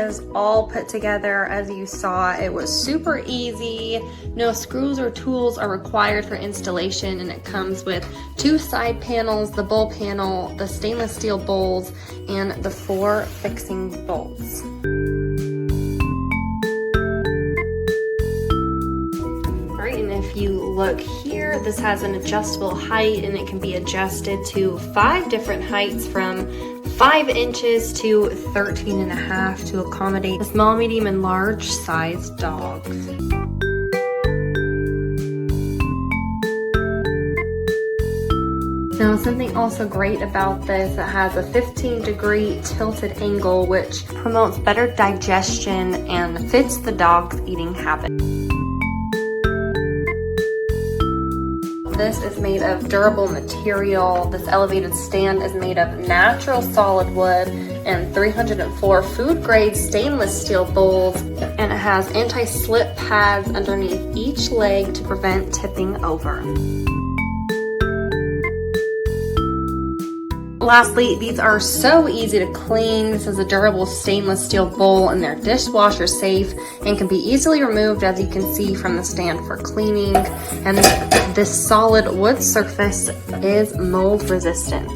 is all put together. As you saw, it was super easy. No screws or tools are required for installation, and it comes with 2 side panels, the bowl panel, the stainless steel bowls, and the 4 fixing bolts. And if you look here, this has an adjustable height, and it can be adjusted to 5 different heights from 5 inches to 13.5 to accommodate the small, medium, and large size dogs. Now, something also great about this, it has a 15-degree tilted angle, which promotes better digestion and fits the dog's eating habit. This is made of durable material. This elevated stand is made of natural solid wood and 304 food-grade stainless steel bowls, and it has anti-slip pads underneath each leg to prevent tipping over. Lastly, these are so easy to clean. This is a durable stainless steel bowl, and they're dishwasher safe and can be easily removed, as you can see, from the stand for cleaning. And this solid wood surface is mold resistant.